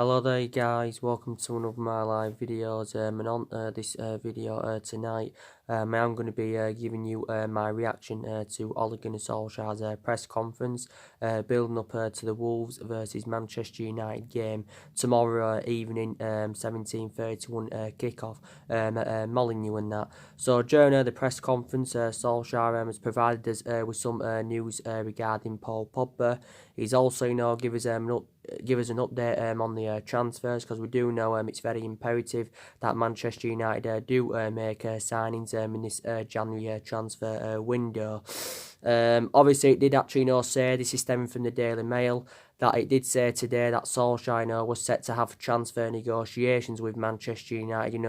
Hello there guys, welcome to one of my live videos, and on this video tonight I'm going to be giving you my reaction to Ole Gunnar Solskjaer's press conference building up to the Wolves versus Manchester United game tomorrow evening, 17:31 kickoff at Molineux and that. So during the press conference, Solskjaer has provided us with some news regarding Paul Pogba. He's also, give us an update on the transfers, because we do know it's very imperative that Manchester United do make signings in this January transfer window. Obviously, it did actually say, this is stemming from the Daily Mail, that it did say today that Solskjaer was set to have transfer negotiations with Manchester United,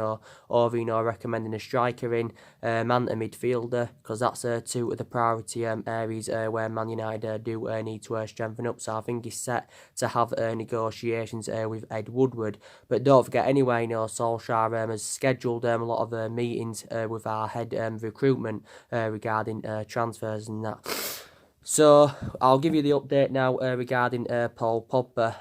over recommending a striker in and a midfielder, because that's two of the priority areas where Man United do need to strengthen up. So I think he's set to have negotiations with Ed Woodward. But don't forget anyway, Solskjaer has scheduled a lot of meetings with our head recruitment regarding transfers and that. So I'll give you the update now regarding Paul Pogba.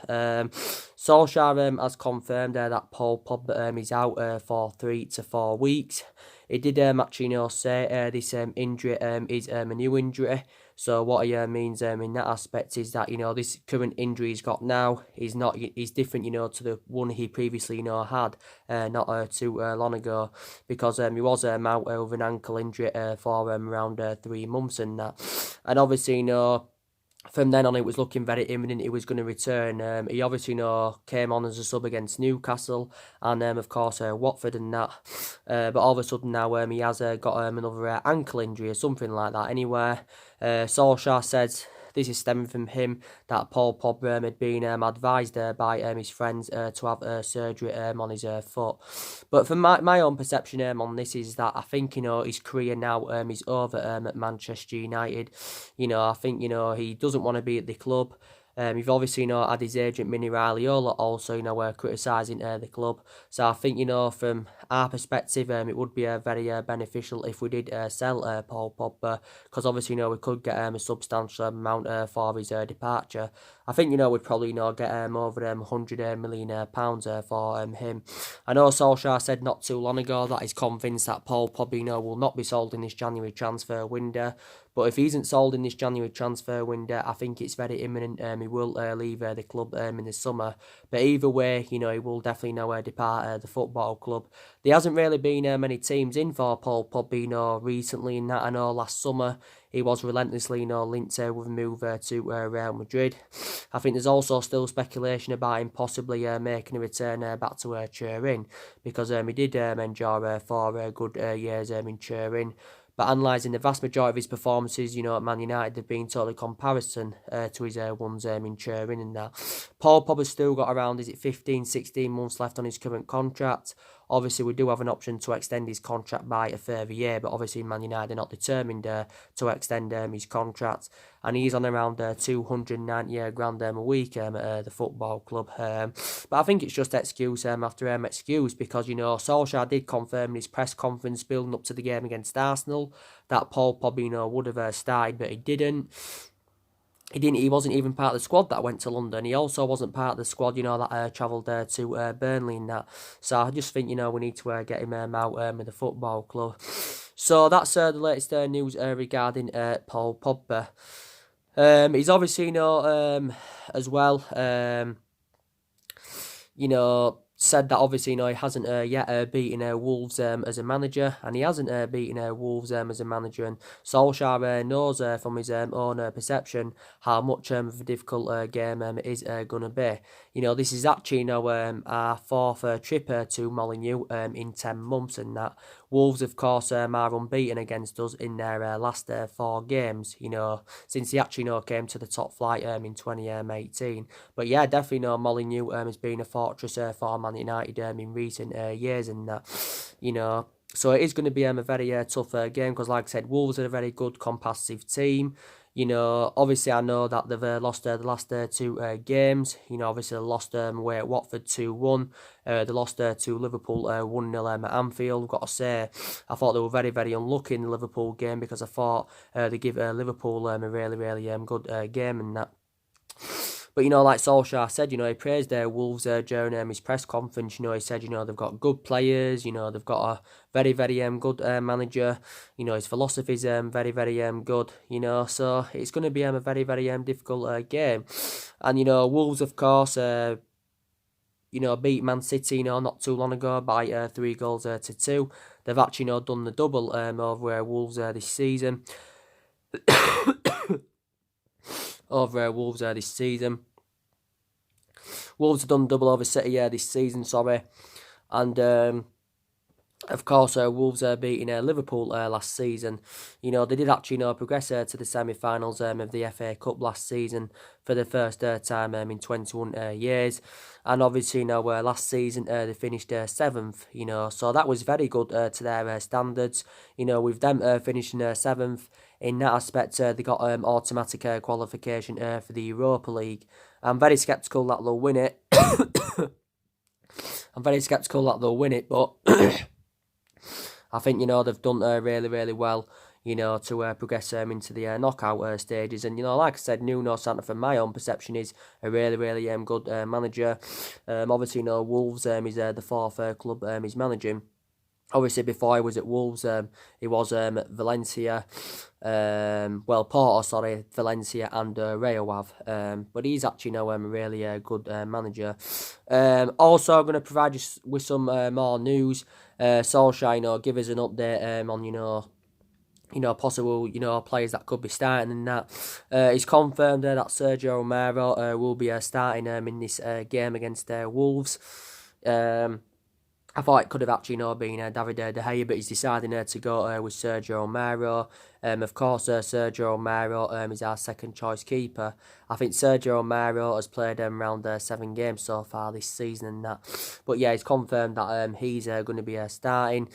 Solskjaer has confirmed that Paul Pogba is out for 3 to 4 weeks. He did actually say this injury is a new injury. So what he means in that aspect is that this current injury he's got now is different to the one he previously had not too long ago, because he was out with an ankle injury for around 3 months and that. And obviously from then on, it was looking very imminent he was going to return. He obviously came on as a sub against Newcastle and of course Watford and that. But all of a sudden now he has got another ankle injury or something like that. Anyway, Solskjaer says this is stemming from him that Paul Pogba had been advised by his friends to have surgery on his foot. But from my own perception on this is that I think his career now is over at Manchester United. I think he doesn't want to be at the club. You've obviously had his agent Mini Raiola also criticising the club. So I think from our perspective it would be very beneficial if we did sell Paul Pogba, because obviously we could get a substantial amount for his departure. I think we'd probably get over £100 million for him. I know Solskjaer said not too long ago that he's convinced that Paul Pogba will not be sold in this January transfer window. But if he isn't sold in this January transfer window, I think it's very imminent he will leave the club in the summer. But either way, he will definitely depart the football club. There hasn't really been many teams in for Paul Pogba recently in that. I know last summer he was relentlessly linked with a move to Real Madrid. I think there's also still speculation about him possibly making a return back to Turin, because he did enjoy 4 good years in Turin. But analysing the vast majority of his performances, at Man United, they've been totally comparison to his ones in Turin and that. Paul Pogba's still got around, 15, 16 months left on his current contract. Obviously, we do have an option to extend his contract by a further year, but obviously Man United are not determined to extend his contract. And he's on around 290 grand a week at the football club. But I think it's just excuse after excuse, because, Solskjaer did confirm in his press conference building up to the game against Arsenal that Paul Pogba would have started, but he didn't. He wasn't even part of the squad that went to London. He also wasn't part of the squad, that travelled to Burnley and that. So I just think, we need to get him out with the football club. So that's the latest news regarding Paul Pogba. He's obviously, as well, said that obviously he hasn't yet beaten Wolves as a manager, and he hasn't beaten Wolves as a manager, and Solskjaer knows from his own perception how much of a difficult game it is going to be. This is actually our 4th trip to Molineux in 10 months and that. Wolves, of course, are unbeaten against us in their last 4 games, since they actually came to the top flight in 2018. But yeah, definitely Molineux has been a fortress for Man United in recent years and that, So it is going to be a very tough game, because like I said, Wolves are a very good competitive team. Obviously I know that they've lost the last 2 games. Obviously they lost away at Watford 2-1. They lost to Liverpool 1-0 at Anfield. I've got to say, I thought they were very, very unlucky in the Liverpool game, because I thought they give Liverpool a really, really good game and that. But, like Solsjaker said, he praised their Wolves during his press conference. He said, they've got good players, they've got a very, very good manager. His philosophy's very, very good, so it's going to be a very, very difficult game. And, Wolves, of course, beat Man City, not too long ago by 3 goals to 2. They've actually, done the double over Wolves this season. Wolves this season. Wolves have done double over City this season, sorry. And, of course, Wolves beating Liverpool last season. They did actually progress to the semi-finals of the FA Cup last season for the first time in 21 years. And obviously, last season they finished 7th, so that was very good to their standards. With them finishing 7th, in that aspect, they got automatic qualification for the Europa League. I'm very sceptical that they'll win it. But I think, they've done really, really well, to progress into the knockout stages. And, like I said, Nuno Santo, from my own perception, is a really, really good manager. Obviously, Wolves is the 4th club he's managing. Obviously, before he was at Wolves, he was at Valencia, Porto, Valencia and Rayo Ave. But he's actually a really good manager. Also, I'm going to provide you with some more news. Solsjaker, give us an update on, possible, players that could be starting and that. He's confirmed that Sergio Romero will be starting in this game against Wolves. I thought it could have actually been David De Gea, but he's deciding to go with Sergio Romero. Of course, Sergio Romero is our second choice keeper. I think Sergio Romero has played around 7 games so far this season and that. But yeah, he's confirmed that he's going to be starting.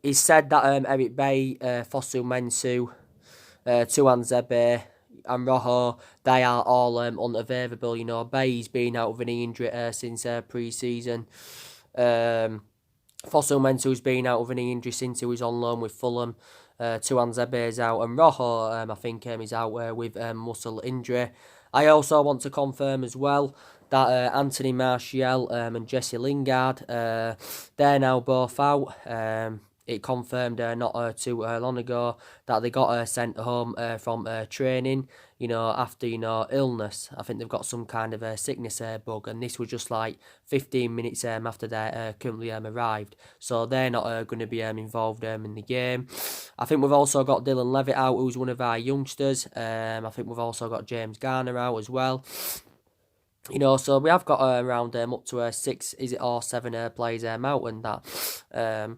He's said that Eric Bay, Fosu Mensah, Tuan Zebe and Rojo, they are all unavailable. Bay's been out with an injury since pre-season. Fosu Mensah's been out with an injury since he was on loan with Fulham. Tuan Zebe is out, and Rojo, I think, is out with muscle injury. I also want to confirm as well that Anthony Martial and Jesse Lingard, they're now both out. It confirmed not too long ago that they got sent home from training, after, illness. I think they've got some kind of sickness bug, and this was just like 15 minutes after they currently arrived. So they're not going to be involved in the game. I think we've also got Dylan Levitt out, who's one of our youngsters. I think we've also got James Garner out as well. So we have got around up to 6, or 7 players out, and that.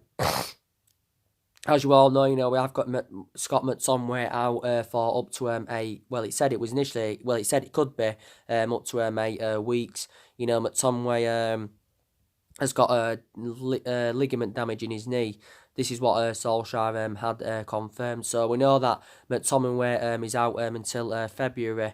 As you all know, we have got Scott McTominay out for up to it said it was initially, it said it could be up to 8 weeks. McTominay has got a ligament damage in his knee. This is what Solskjaer had confirmed. So we know that McTominay is out until February.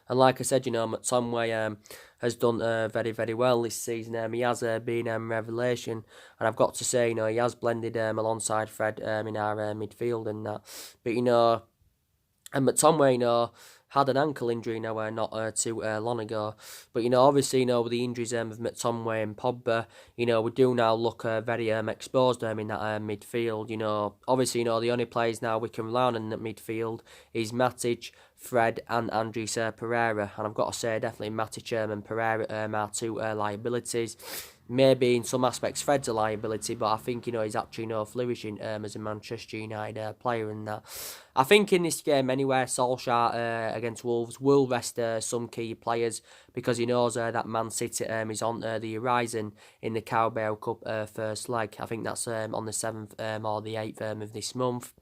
And like I said, McTominay has done very, very well this season. He has been revelation. And I've got to say, he has blended alongside Fred in our midfield and that. But, and McTominay, had an ankle injury not too long ago. But, obviously, with the injuries of McTominay and Pogba, we do now look very exposed in that midfield. Obviously, the only players now we can rely on in that midfield is Matic, Fred and Andres Pereira. And I've got to say, definitely Matic and Pereira are 2 liabilities. Maybe in some aspects Fred's a liability, but I think, he's actually flourishing as a Manchester United player and that. I think in this game anyway, Solskjaer against Wolves will rest some key players because he knows that Man City is on the horizon in the Carabao Cup first leg. I think that's on the 7th or the 8th of this month.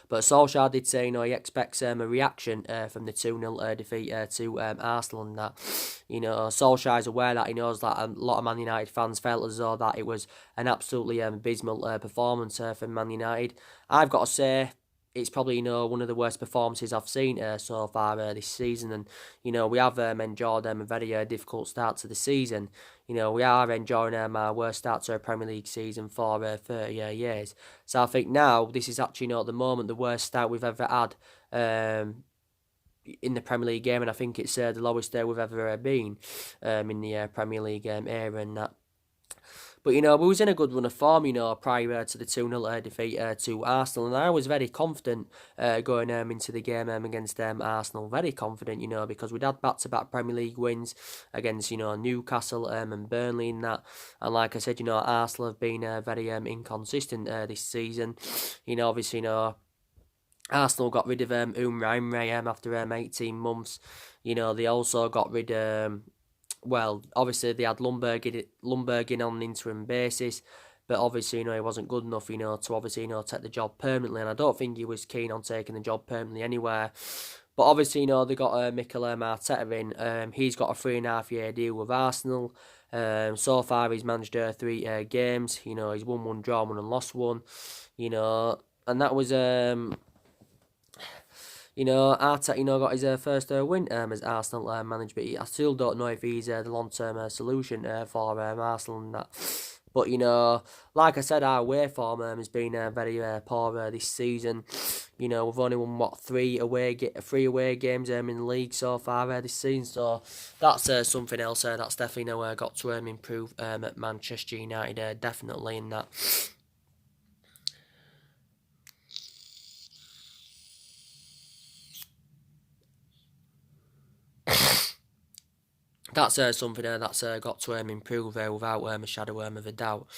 But Solskjaer did say, he expects a reaction from the 2-0 defeat to Arsenal and that. Solskjaer's aware that he knows that a lot of Man United fans felt as though that it was an absolutely abysmal performance from Man United. I've got to say, it's probably, one of the worst performances I've seen so far this season. And, we have enjoyed a very difficult start to the season. We are enjoying our worst start to a Premier League season for 30 years. So I think now this is actually, at the moment, the worst start we've ever had in the Premier League game. And I think it's the lowest we've ever been in the Premier League era and that. But, we was in a good run of form, prior to the 2-0 defeat to Arsenal. And I was very confident going into the game against Arsenal. Very confident, because we'd had back-to-back Premier League wins against, Newcastle and Burnley and that. And like I said, Arsenal have been very inconsistent this season. Obviously, Arsenal got rid of Emre after 18 months. They also got rid of... Well, obviously they had Lundberg in on an interim basis, but obviously, he wasn't good enough, to obviously, take the job permanently, and I don't think he was keen on taking the job permanently anywhere. But obviously, they got Mikel Arteta in. He's got a 3.5-year deal with Arsenal. So far, he's managed 3 games. He's won 1, drawn 1, and lost 1. And that was Arteta, got his first win as Arsenal manager, but I still don't know if he's the long-term solution for Arsenal and that. But, like I said, our away form has been very poor this season. We've only won, 3 away games in the league so far this season. So that's something else that's definitely got to improve at Manchester United, definitely in that. That's something that's got to improve without a shadow of a doubt,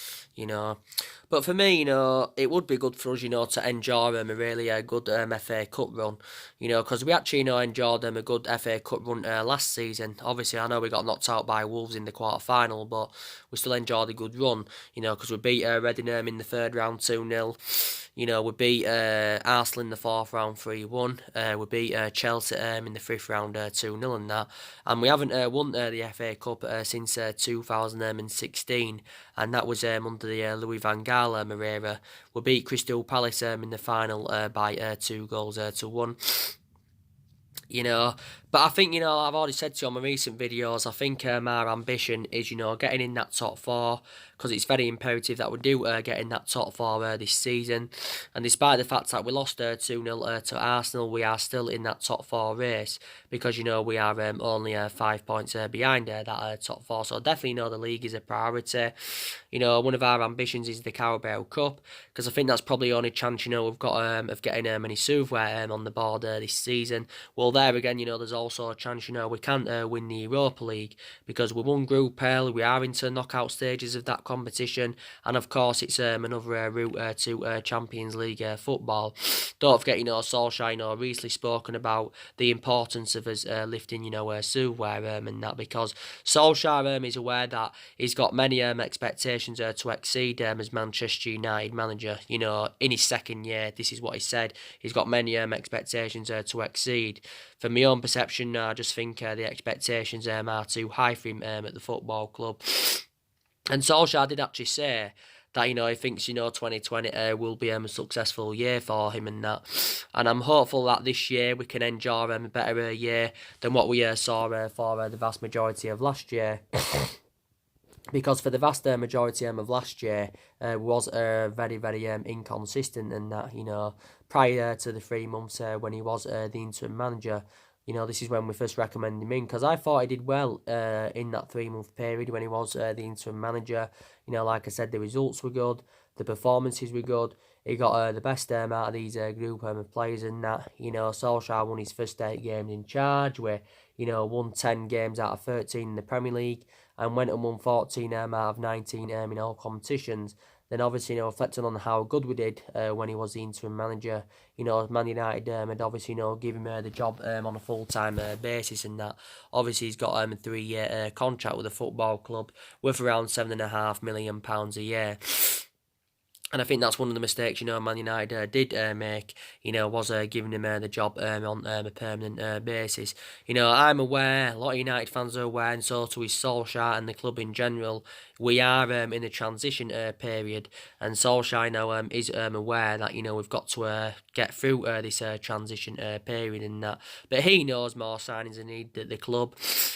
But for me, it would be good for us, to enjoy a really good FA Cup run, because we actually, enjoyed a good FA Cup run last season. Obviously, I know we got knocked out by Wolves in the quarter-final, but we still enjoyed a good run, because we beat Reading in the third round 2-0. We beat Arsenal in the fourth round 3-1. We beat Chelsea in the fifth round 2-0 and that. And we haven't won the FA Cup since 2016, and that was under the Louis van Gaal era. We beat Crystal Palace in the final by 2 goals to 1. But I think, I've already said to you on my recent videos, I think our ambition is, getting in that top 4, because it's very imperative that we do get in that top 4 this season. And despite the fact that we lost 2-0 to Arsenal, we are still in that top 4 race, because, we are only 5 points behind that top 4. So definitely, the league is a priority. One of our ambitions is the Carabao Cup, because I think that's probably the only chance, we've got of getting any silverware on the board this season. Well, there again, there's also a chance, we can't win the Europa League, because we won Group L, we are into knockout stages of that competition, and of course it's another route to Champions League football. Don't forget, Solsjaker, recently spoken about the importance of us lifting, silverware and that, because Solskjaer is aware that he's got many expectations to exceed as Manchester United manager. In his second year, this is what he said. He's got many expectations to exceed. From my own perception, I just think the expectations are too high for him at the football club. And Solskjaer did actually say that, he thinks, 2020 will be a successful year for him and that. And I'm hopeful that this year we can enjoy a better year than what we saw for the vast majority of last year. Because for the vast majority of last year was very, very inconsistent, and that, prior to the 3 months when he was the interim manager, this is when we first recommended him in, because I thought he did well in that 3-month period when he was the interim manager. Like I said, the results were good, the performances were good. He got the best out of these group of players, and that, Solskjaer won his first 8 games in charge, where, won 10 games out of 13 in the Premier League, and went and won 14 out of 19 in all competitions. Then obviously, reflecting on how good we did when he was the interim manager, Man United had obviously, given him the job on a full-time basis, and that. Obviously, he's got a 3-year contract with the football club worth around £7.5 million a year. And I think that's one of the mistakes, Man United did make, was giving him the job on a permanent basis. I'm aware, a lot of United fans are aware, and so too is Solskjaer and the club in general. We are in the transition period, and Solskjaer now is aware that, we've got to get through this transition period and that. But he knows more signings are needed at the club.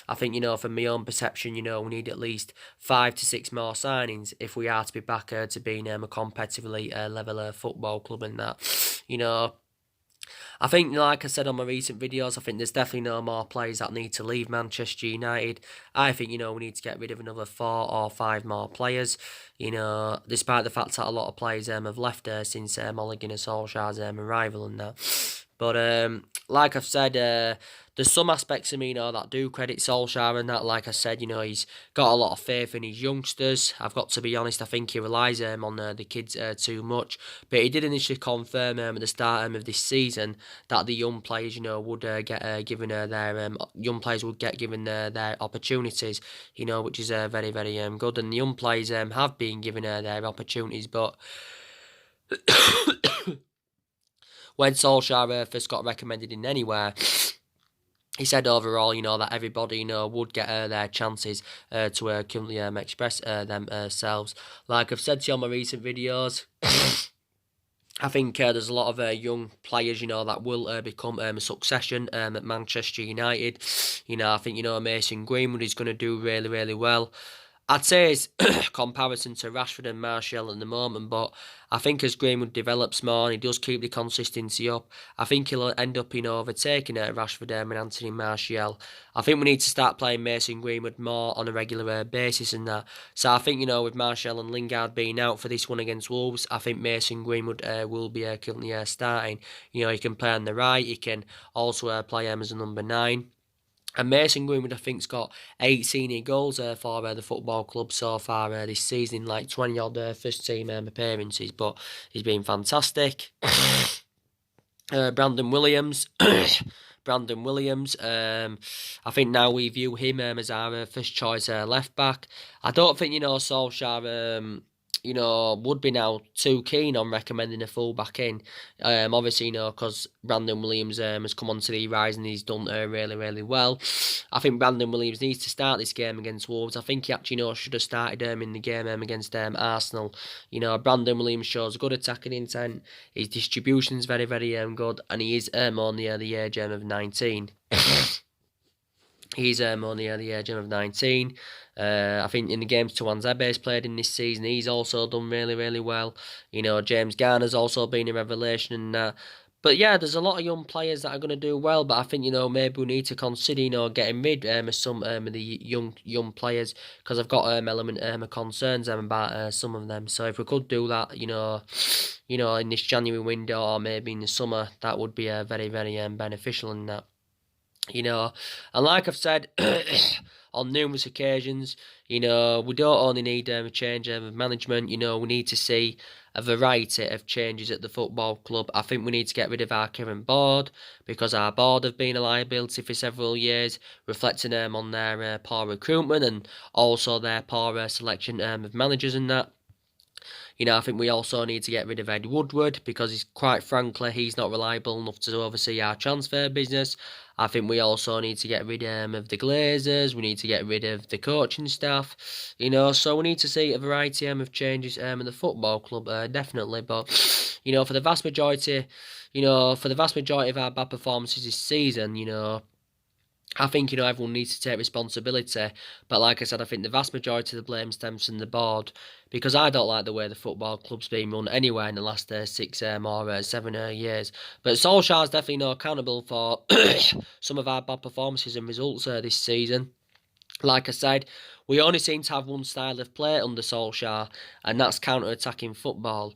I think, from my own perception, we need at least 5 to 6 more signings if we are to be back to being a competitively level football club and that. I think, like I said on my recent videos, I think there's definitely no more players that need to leave Manchester United. I think, we need to get rid of another 4 or 5 more players. Despite the fact that a lot of players have left since Ole Gunnar Solskjaer's arrival and that. But like I've said, there's some aspects of me, that do credit Solskjaer and that. Like I said, he's got a lot of faith in his youngsters. I've got to be honest, I think he relies on the kids too much. But he did initially confirm at the start of this season that the young players, would get given their young players would get given their opportunities, which is very, very good. And the young players have been given their opportunities, but when Solskjaer first got recommended in anywhere, he said overall, that everybody, would get their chances to currently express themselves. Like I've said to you on my recent videos, I think there's a lot of young players, that will become a succession at Manchester United. I think, Mason Greenwood is going to do really, really well. I'd say it's comparison to Rashford and Martial at the moment, but I think as Greenwood develops more and he does keep the consistency up, I think he'll end up, overtaking Rashford and Anthony Martial. I think we need to start playing Mason Greenwood more on a regular basis and that. So I think, with Martial and Lingard being out for this one against Wolves, I think Mason Greenwood will be currently starting. He can play on the right, he can also play as a number 9. And Mason Greenwood, I think, has got 8 senior goals for the football club so far this season, like 20-odd first team appearances, but he's been fantastic. Brandon Williams. Brandon Williams. I think now we view him as our first choice left back. I don't think, Solskjaer would be now too keen on recommending a full-back in. Obviously, because Brandon Williams has come onto the rise and he's done really, really well. I think Brandon Williams needs to start this game against Wolves. I think he actually, should have started in the game against Arsenal. Brandon Williams shows good attacking intent. His distribution's very, very good, and he is only the age of 19. He's only at the age of 19. I think in the games Tuanzebe's played in this season, he's also done really, really well. James Garner's also been a revelation in that. But yeah, there's a lot of young players that are going to do well, but I think, maybe we need to consider, getting rid of some of the young players, because I've got element of concerns about some of them. So if we could do that, in this January window or maybe in the summer, that would be very, very beneficial in that. And like I've said on numerous occasions, we don't only need a change of management, we need to see a variety of changes at the football club. I think we need to get rid of our current board, because our board have been a liability for several years, reflecting on their poor recruitment and also their poor selection of managers and that. I think we also need to get rid of Ed Woodward, because quite frankly, he's not reliable enough to oversee our transfer business. I think we also need to get rid of the Glazers. We need to get rid of the coaching staff. So we need to see a variety of changes in the football club, definitely. But for the vast majority, of our bad performances this season, I think, everyone needs to take responsibility. But like I said, I think the vast majority of the blame stems from the board, because I don't like the way the football club's been run anywhere in the last 6 or 7 years. But Solskjaer's definitely not accountable for some of our bad performances and results this season. Like I said, we only seem to have one style of play under Solskjaer, and that's counter-attacking football.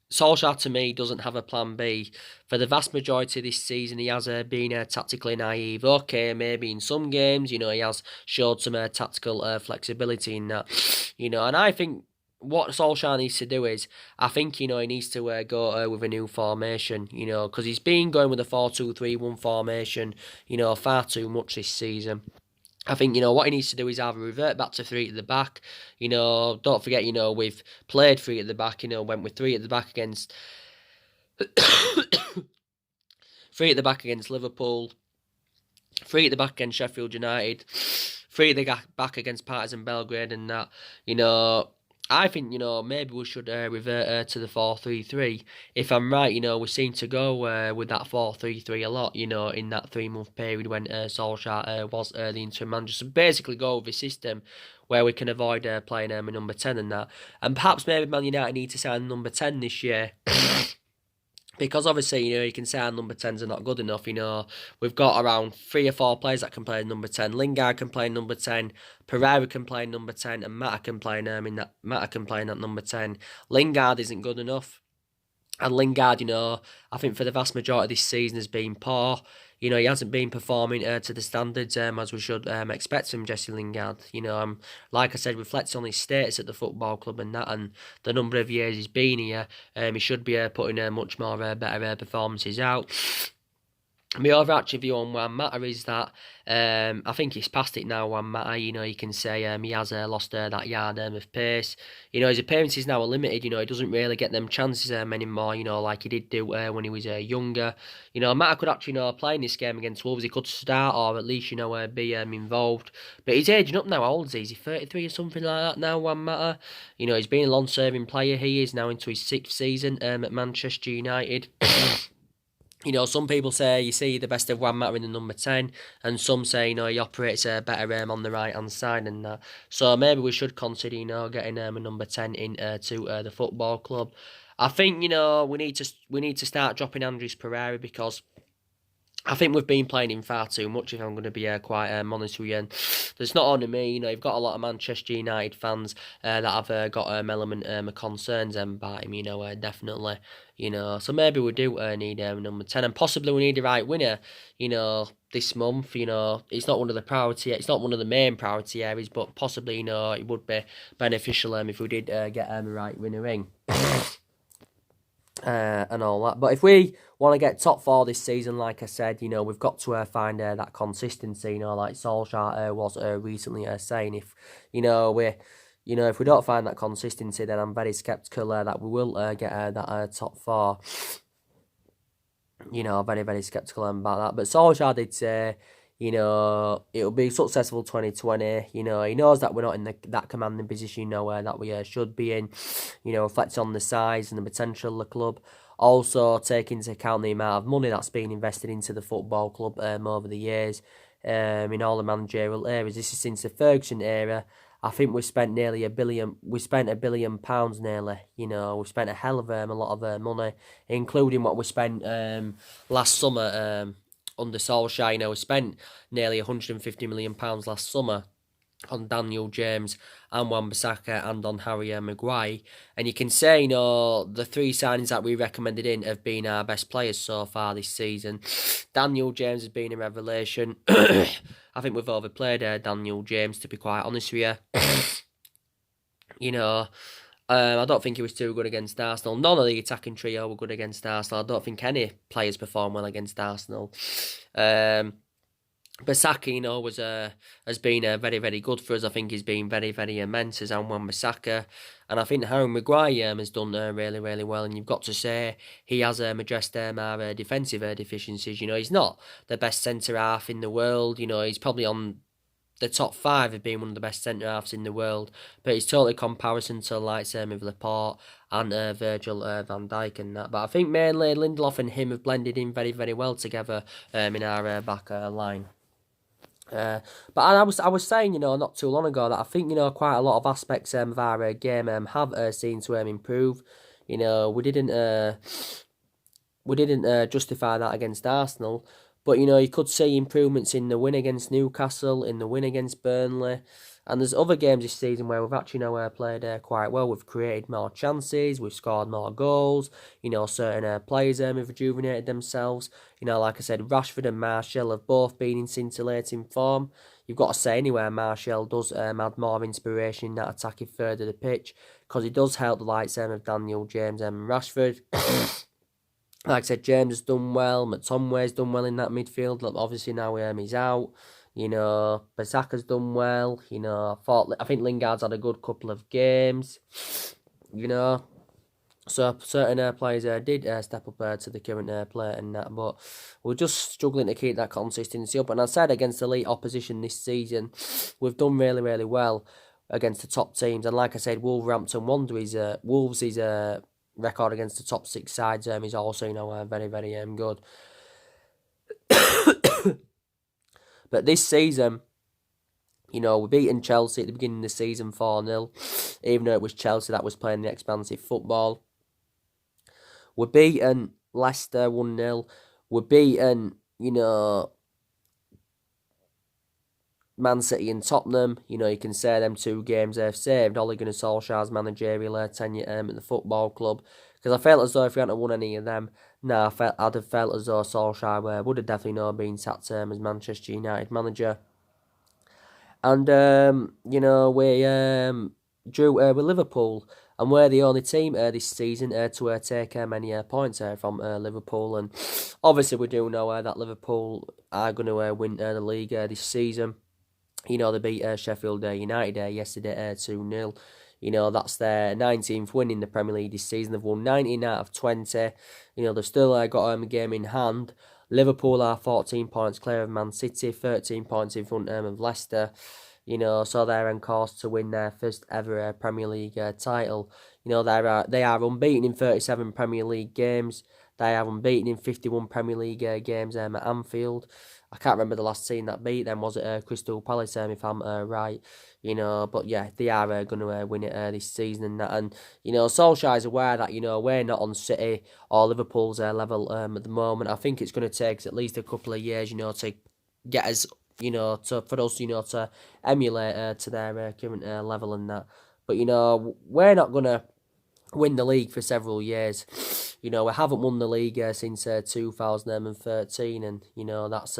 Solskjaer, to me, doesn't have a plan B. For the vast majority of this season, he has been tactically naive. Okay, maybe in some games, he has showed some tactical flexibility in that. And I think what Solskjaer needs to do is, I think, he needs to go with a new formation, because he's been going with a 4-2-3-1 formation, far too much this season. I think, what he needs to do is either revert back to three at the back. Don't forget, we've played three at the back, went with three at the back against three at the back against Liverpool, three at the back against Sheffield United, three at the back against Partizan Belgrade, and that, I think, maybe we should revert to the 4-3-3. If I'm right, we seem to go with that 4-3-3 a lot, in that 3-month period when Solsjaker was the interim manager. So basically go with a system where we can avoid playing a number 10 and that. And perhaps maybe Man United need to sign number 10 this year. Because obviously, you can say our number 10s are not good enough. We've got around 3 or 4 players that can play number 10. Lingard can play number 10. Pereira can play number 10, and Mata can play that number 10. Lingard isn't good enough. And Lingard, I think for the vast majority of this season has been poor. He hasn't been performing to the standards as we should expect from Jesse Lingard. Like I said, reflects on his status at the football club and that, and the number of years he's been here. He should be putting much more better performances out. My overarching view on Juan Mata is that I think he's past it now, Juan Mata. You can say he has lost that yard of pace. His appearances now are limited. He doesn't really get them chances anymore, like he did do when he was younger. Mata could actually, play in this game against Wolves. He could start or at least, be involved. But he's aging up now. How old is he? Is he 33 or something like that now, Juan Mata? He's been a long-serving player. He is now into his 6th season at Manchester United. Some people say you see the best of Juan Mata in the number 10, and some say, he operates better on the right-hand side and that. So maybe we should consider, getting a number 10 in to the football club. I think, we need to start dropping Andres Pereira because I think we've been playing him far too much, if I'm going to be quite honest with you. And there's not only me, you've got a lot of Manchester United fans that have got element of concerns about him, definitely. So maybe we do need number 10, and possibly we need the right winner, this month. It's not one of the priority, it's not one of the main priority areas, but possibly, it would be beneficial if we did get the right winner in. And all that. But if we want to get top 4 this season, like I said, we've got to find that consistency, like Solskjaer was recently saying. If, if we don't find that consistency, then I'm very sceptical that we will get that top 4. Very, very sceptical about that. But Solskjaer did say, it'll be successful 2020. He knows that we're not in that commanding position, that we should be in. Reflects on the size and the potential of the club. Also, take into account the amount of money that's been invested into the football club over the years, in all the managerial areas. This is since the Ferguson era. I think we've spent nearly £1 billion. We spent £1 billion nearly. We spent a hell of a lot of money, including what we spent last summer. Under Solskjaer, we spent nearly £150 million last summer on Daniel James and Wan-Bissaka and on Harry Maguire. And you can say, the 3 signings that we recommended in have been our best players so far this season. Daniel James has been a revelation. I think we've overplayed Daniel James, to be quite honest with you. I don't think he was too good against Arsenal. None of the attacking trio were good against Arsenal. I don't think any players performed well against Arsenal. Bissaka, has been very, very good for us. I think he's been very, very immense as Wan-Bissaka. And I think Harry Maguire has done really, really well. And you've got to say he has addressed our defensive deficiencies. He's not the best centre-half in the world. He's probably on the top 5 of being one of the best centre-halves in the world. But it's totally comparison to the likes of Laporte and Virgil van Dijk and that. But I think mainly Lindelof and him have blended in very, very well together in our back line. But I was saying, not too long ago that I think, quite a lot of aspects of our game have seen to improve. We didn't justify that against Arsenal. But, you could see improvements in the win against Newcastle, in the win against Burnley. And there's other games this season where we've actually played quite well. We've created more chances, we've scored more goals. Certain players have rejuvenated themselves. Like I said, Rashford and Martial have both been in scintillating form. You've got to say anywhere Martial does add more inspiration in that attacking third of the pitch, because he does help the likes of Daniel James and Rashford. Like I said, James has done well. McTominay's done well in that midfield. Obviously now he's out. You know, Basaka's done well. You know, I think Lingard's had a good couple of games. You know, so certain players did step up to the current plate and that, but we're just struggling to keep that consistency up. And I said against elite opposition this season, we've done really, really well against the top teams. And like I said, Wolverhampton Wanderers, Wolves' record against the top 6 sides is also, you know, very, very good. But this season, you know, we beaten Chelsea at the beginning of the season 4-0, even though it was Chelsea that was playing the expansive football. We're beaten Leicester 1-0. We're beaten, you know, Man City and Tottenham. You know, you can say them 2 games they've saved Ole Gunnar Solskjaer's managerial tenure at the football club. Because I felt as though if we hadn't won any of them, I'd have felt as though Solskjaer would have definitely not been sacked as Manchester United manager. And, you know, we drew with Liverpool. And we're the only team this season to take many points from Liverpool. And obviously we do know that Liverpool are going to win the league this season. You know, they beat Sheffield United yesterday 2-0. You know, that's their 19th win in the Premier League this season. They've won 19 out of 20. You know, they've still got a game in hand. Liverpool are 14 points clear of Man City, 13 points in front of Leicester. You know, so they're on course to win their first ever Premier League title. You know, they are unbeaten in 37 Premier League games. They are unbeaten in 51 Premier League games at Anfield. I can't remember the last team that beat them. Was it Crystal Palace, if I'm right? You know, but yeah, they are going to win it this season and that. And, you know, Solskjaer's aware that, you know, we're not on City or Liverpool's level at the moment. I think it's going to take us at least a couple of years, you know, to get us, you know, for us, you know, to emulate to their current level and that. But, you know, we're not going to win the league for several years. You know, we haven't won the league since 2013, and, you know, that's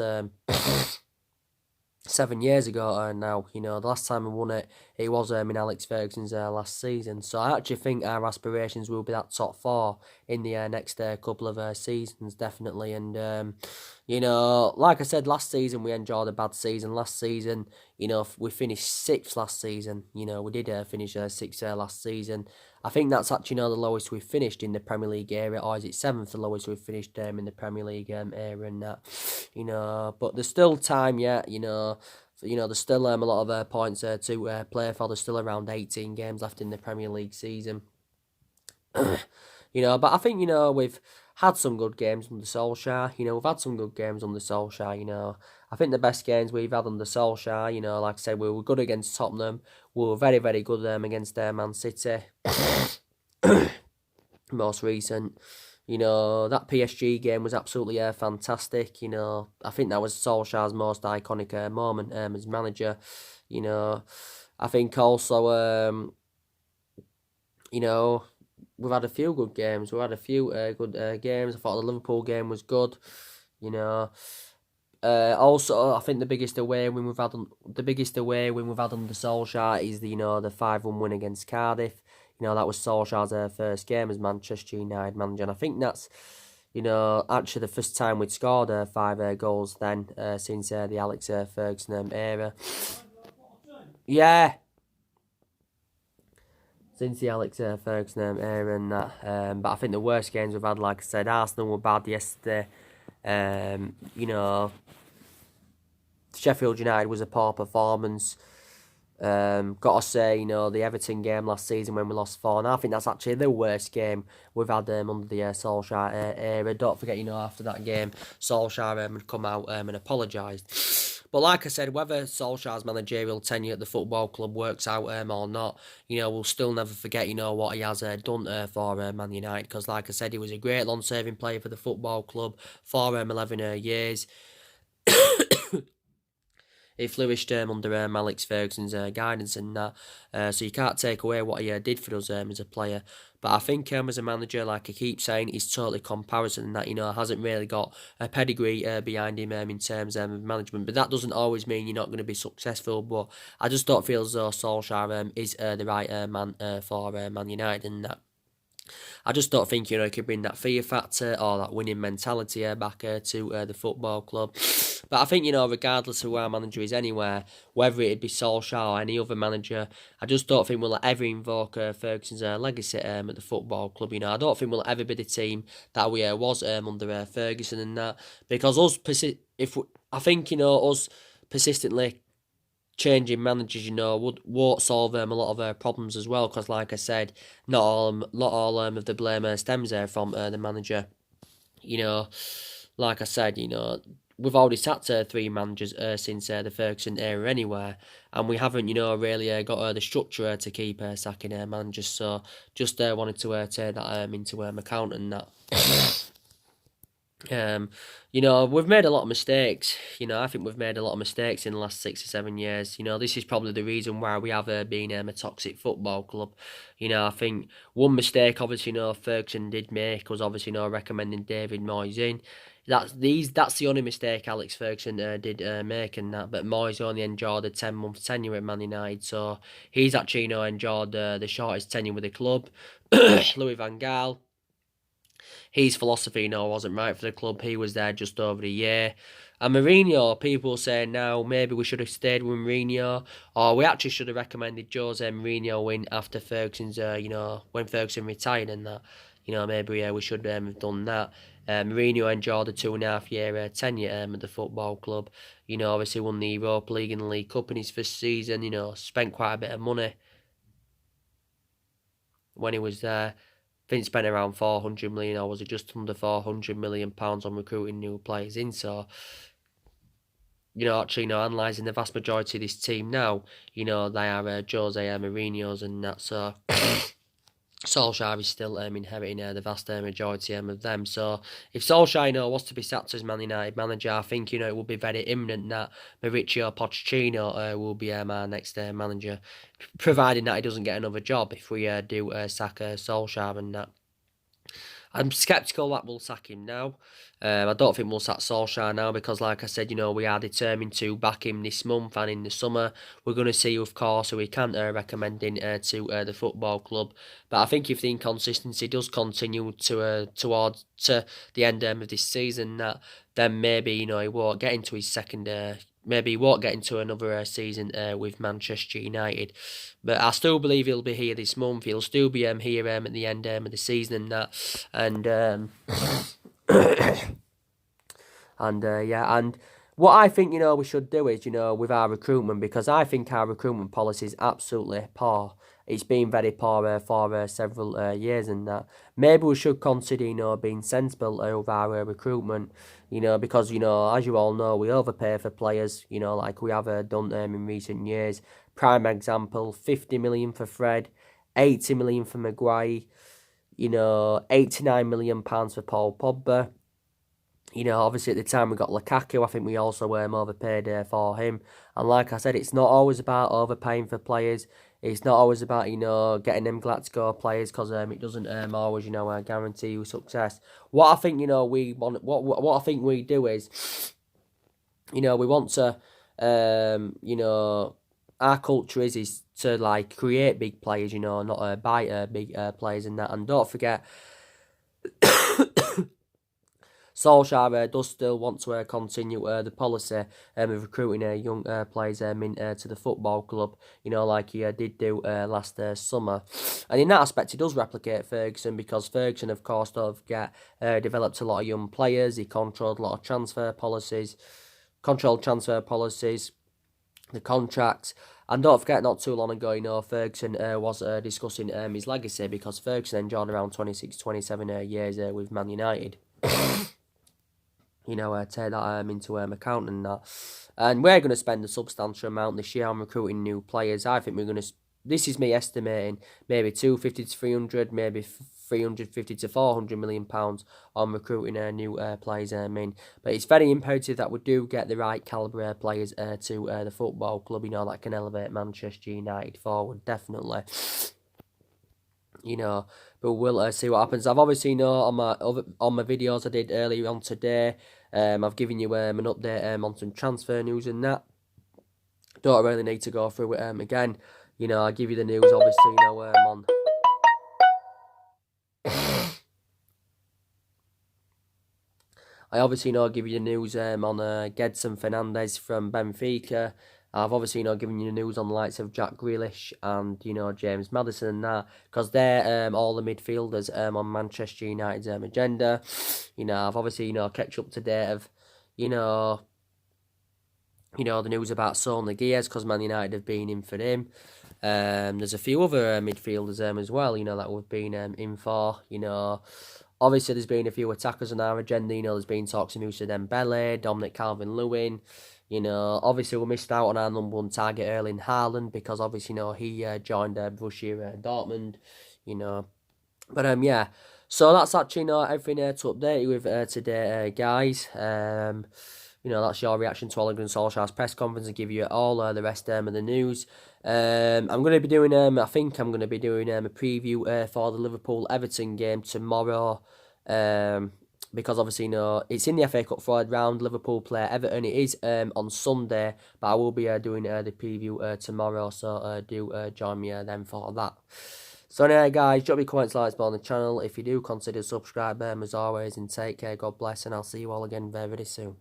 7 years ago now. You know, the last time we won it, it was in Alex Ferguson's last season. So I actually think our aspirations will be that top 4 in the next couple of seasons, definitely. And, you know, like I said, last season we enjoyed a bad season. Last season, you know, we finished 6th last season. You know, we did finish 6th last season. I think that's actually, you know, the lowest we've finished in the Premier League era, or is it 7th the lowest we've finished in the Premier League era and that, you know, but there's still time yet, you know, there's still a lot of points to play for. There's still around 18 games left in the Premier League season. You know, but I think, you know, we've had some good games under Solskjaer. You know, we've had some good games under Solskjaer, you know. I think the best games we've had under Solskjaer, you know, like I said, we were good against Tottenham. We were very, very good against Man City. Most recent. You know, that PSG game was absolutely fantastic. You know, I think that was Solskjaer's most iconic moment as manager. You know, I think also, you know, we've had a few good games. We've had a few good games. I thought the Liverpool game was good. You know, also I think the biggest away win we've had under Solskjaer is the 5-1 win against Cardiff. You know, that was Solskjaer's first game as Manchester United manager, and I think that's, you know, actually the first time we'd scored 5 goals then since the Alex Ferguson era. Yeah. Since the Alex Ferguson era and that. But I think the worst games we've had, like I said, Arsenal were bad yesterday. You know, Sheffield United was a poor performance. Got to say, you know, the Everton game last season when we lost 4, and I think that's actually the worst game we've had under the Solskjaer era. Don't forget, you know, after that game, Solskjaer had come out and apologised. But like I said, whether Solskjaer's managerial tenure at the football club works out or not, you know, we'll still never forget, you know, what he has done for Man United. Because like I said, he was a great long-serving player for the football club for 11 years. He flourished under Alex Ferguson's guidance and that. So you can't take away what he did for us as a player. But I think as a manager, like I keep saying, he's totally comparison and that, you know, hasn't really got a pedigree behind him in terms of management. But that doesn't always mean you're not going to be successful. But I just don't feel as though Solskjaer is the right man for Man United and that. I just don't think, you know, he could bring that fear factor or that winning mentality back to the football club. But I think, regardless of where our manager is anywhere, whether it'd be Solskjaer or any other manager, I just don't think we'll ever invoke Ferguson's legacy at the football club. I don't think we'll ever be the team that we was under Ferguson and that, because I think us persistently changing managers, won't solve a lot of problems as well. Because, like I said, not all of the blame stems from the manager. Like I said, we've already sacked 3 managers since the Ferguson era anyway, and we haven't, really got the structure to keep sacking managers. So just wanted to take that into account and that. We've made a lot of mistakes. I think we've made a lot of mistakes in the last 6 or 7 years. This is probably the reason why we have been a toxic football club. I think one mistake, obviously, Ferguson did make was obviously, recommending David Moyes in. That's the only mistake Alex Ferguson did make in that. But Moyes only enjoyed a 10-month tenure at Man United, so he's actually, enjoyed the shortest tenure with the club. Louis van Gaal, his philosophy, wasn't right for the club. He was there just over a year. And Mourinho, people say now maybe we should have stayed with Mourinho, or we actually should have recommended Jose Mourinho in after Ferguson's, when Ferguson retired and that. Maybe we should have done that. Mourinho enjoyed a 2.5-year tenure at the football club. Obviously won the Europa League and the League Cup in his first season. Spent quite a bit of money when he was there. I think spent around 400 million, or was it just under 400 million pounds on recruiting new players in. So, actually, analysing the vast majority of this team now, they are Jose Mourinho's and that. So, Solskjaer is still inheriting the vast majority of them. So, if Solskjaer was to be sacked as Man United manager, I think it will be very imminent that Mauricio Pochettino will be our next manager, providing that he doesn't get another job if we do sack Solskjaer and that. I'm sceptical that we'll sack him now. I don't think we'll sack Solskjaer now because, like I said, we are determined to back him this month and in the summer. We're going to see, of course, who we can recommend to the football club. But I think if the inconsistency does continue towards the end of this season, then maybe he won't get into his second. Maybe he won't get into another season with Manchester United. But I still believe he'll be here this month. He'll still be here at the end of the season and that. And and what I think, we should do is, with our recruitment, because I think our recruitment policy is absolutely poor. It's been very poor for several years and that. Maybe we should consider, being sensible with our recruitment, because, as you all know, we overpay for players, like we have done in recent years. Prime example, 50 million for Fred, 80 million for Maguire, 89 million pounds for Paul Pogba. Obviously at the time we got Lukaku. I think we also overpaid for him. And like I said, it's not always about overpaying for players. It's not always about, getting them Glasgow players, because it doesn't always, guarantee you success. What I think, we want, what I think we do is, we want to, our culture is to like create big players, not buy big players and that. And don't forget, Solskjaer does still want to continue the policy of recruiting young players into the football club, like he did do last summer. And in that aspect, he does replicate Ferguson, because Ferguson, of course, developed a lot of young players. He controlled a lot of transfer policies, the contracts. And don't forget, not too long ago, Ferguson was discussing his legacy, because Ferguson enjoyed around 26, 27 years with Man United. Take that into account and that. And we're going to spend a substantial amount this year on recruiting new players. I think we're going to, this is me estimating, maybe 250 to 300, maybe 350 to 400 million pounds on recruiting new players in. But it's very imperative that we do get the right calibre players to the football club, that can elevate Manchester United forward, definitely. But we'll see what happens. I've obviously on my videos I did earlier on today, I've given you an update on some transfer news and that. Don't really need to go through it again. I give you the news obviously on. I obviously give you the news on Gedson Fernandes from Benfica. I've obviously given you the news on the likes of Jack Grealish and James Maddison and that, because they're all the midfielders on Manchester United's agenda. I've obviously kept up to date of the news about Solsjaker, because Man United have been in for him. There's a few other midfielders as well, that we've been in for. Obviously there's been a few attackers on our agenda. There's been talks of Moussa Dembele, Dominic Calvert-Lewin. Obviously we missed out on our number one target, Erling Haaland, because obviously he joined Borussia Dortmund. But yeah. So that's actually everything to update you with today, guys. That's your reaction to Ole Gunnar Solskjaer's press conference, and give you all the rest of the news. I'm going to be doing, I think I'm going to be doing a preview for the Liverpool-Everton game tomorrow. Because obviously, it's in the FA Cup third round. Liverpool play Everton. It is on Sunday, but I will be doing the preview tomorrow. So do join me then for that. So anyway, guys, drop your comments, likes on the channel. If you do, consider subscribing as always, and take care. God bless, and I'll see you all again very, very soon.